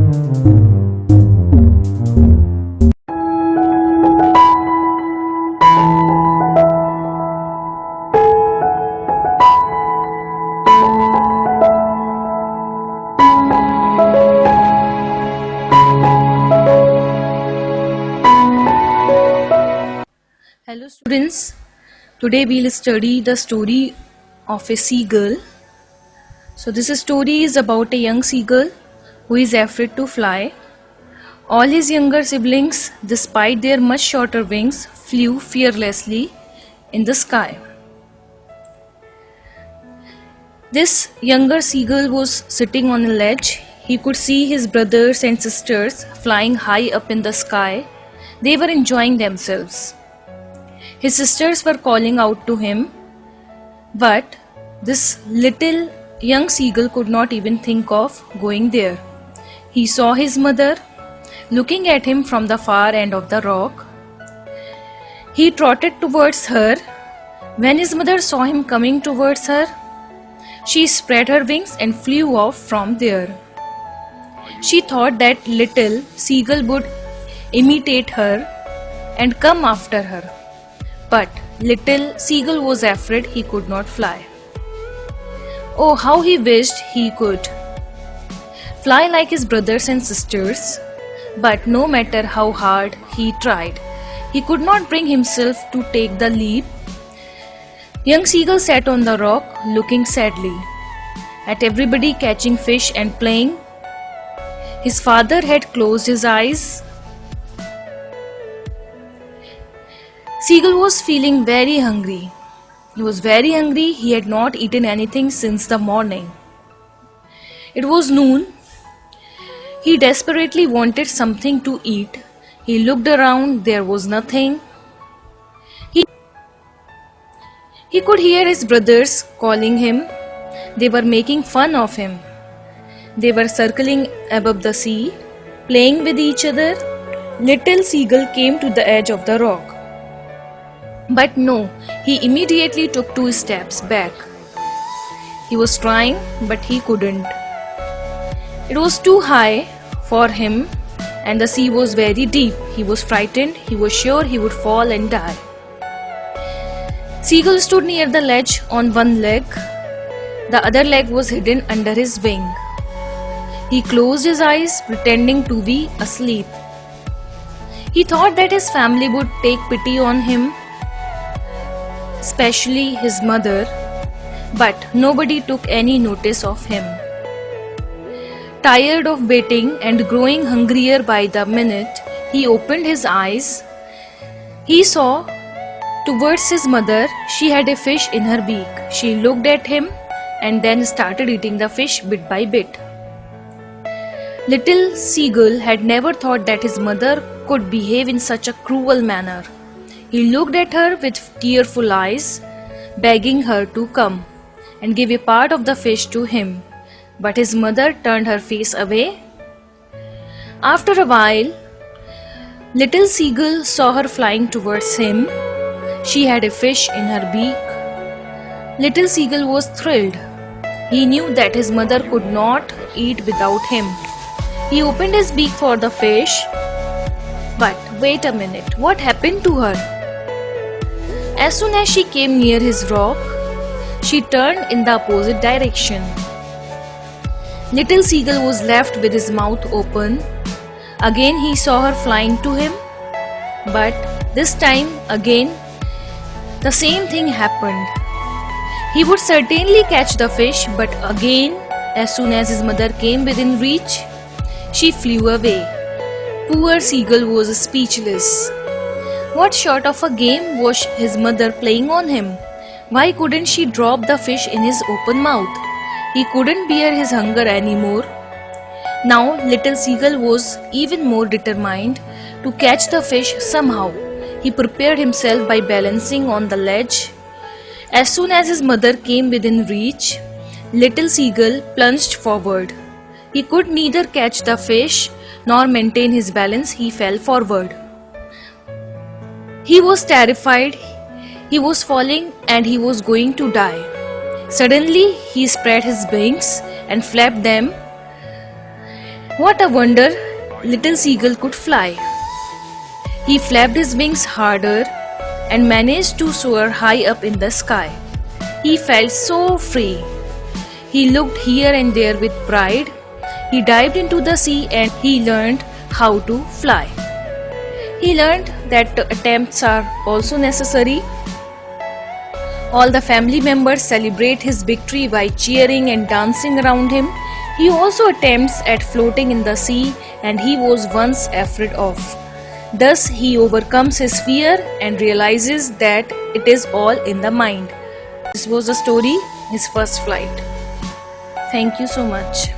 Hello students, today we'll study the story of a seagull. So this story is about a young seagull who is afraid to fly. All his younger siblings, despite their much shorter wings, flew fearlessly in the sky. This younger seagull was sitting on a ledge. He could see his brothers and sisters flying high up in the sky. They were enjoying themselves. His sisters were calling out to him, but this little young seagull could not even think of going there. He saw his mother looking at him from the far end of the rock. He trotted towards her. When his mother saw him coming towards her, she spread her wings and flew off from there. She thought that little seagull would imitate her and come after her. But little seagull was afraid he could not fly. Oh, how he wished he could fly like his brothers and sisters. But no matter how hard he tried, he could not bring himself to take the leap. Young seagull sat on the rock looking sadly at everybody catching fish and playing. His father had closed his eyes. Seagull was feeling very hungry. He was very hungry. He had not eaten anything since the morning. It was noon. He desperately wanted something to eat. He looked around. There was nothing. He could hear his brothers calling him. They were making fun of him. They were circling above the sea, playing with each other. Little seagull came to the edge of the rock. But no, he immediately took 2 steps back. He was trying, but he couldn't. It was too high for him, and the sea was very deep. He was frightened. He was sure he would fall and die. Seagull stood near the ledge on one leg. The other leg was hidden under his wing. He closed his eyes, pretending to be asleep. He thought that his family would take pity on him, especially his mother, but nobody took any notice of him. Tired of waiting and growing hungrier by the minute, he opened his eyes. He saw towards his mother. She had a fish in her beak. She looked at him and then started eating the fish bit by bit. Little seagull had never thought that his mother could behave in such a cruel manner. He looked at her with tearful eyes, begging her to come and give a part of the fish to him. But his mother turned her face away. After a while, little seagull saw her flying towards him. She had a fish in her beak. Little seagull was thrilled. He knew that his mother could not eat without him. He opened his beak for the fish. But wait a minute, what happened to her? As soon as she came near his rock, she turned in the opposite direction. Little seagull was left with his mouth open. Again he saw her flying to him, but this time again the same thing happened. He would certainly catch the fish, but again, as soon as his mother came within reach, she flew away. Poor seagull was speechless. What sort of a game was his mother playing on him? Why couldn't she drop the fish in his open mouth? He couldn't bear his hunger anymore. Now little seagull was even more determined to catch the fish somehow. He prepared himself by balancing on the ledge. As soon as his mother came within reach, little seagull plunged forward. He could neither catch the fish nor maintain his balance. He fell forward. He was terrified. He was falling and he was going to die. Suddenly he spread his wings and flapped them What a wonder little seagull could fly. He flapped his wings harder and managed to soar high up in the sky. He felt so free. He looked here and there with pride. He dived into the sea and he learned how to fly. He learned that attempts are also necessary. All the family members celebrate his victory by cheering and dancing around him. He also attempts at floating in the sea and he was once afraid of. Thus he overcomes his fear and realizes that it is all in the mind. This was the story, his first flight. Thank you so much.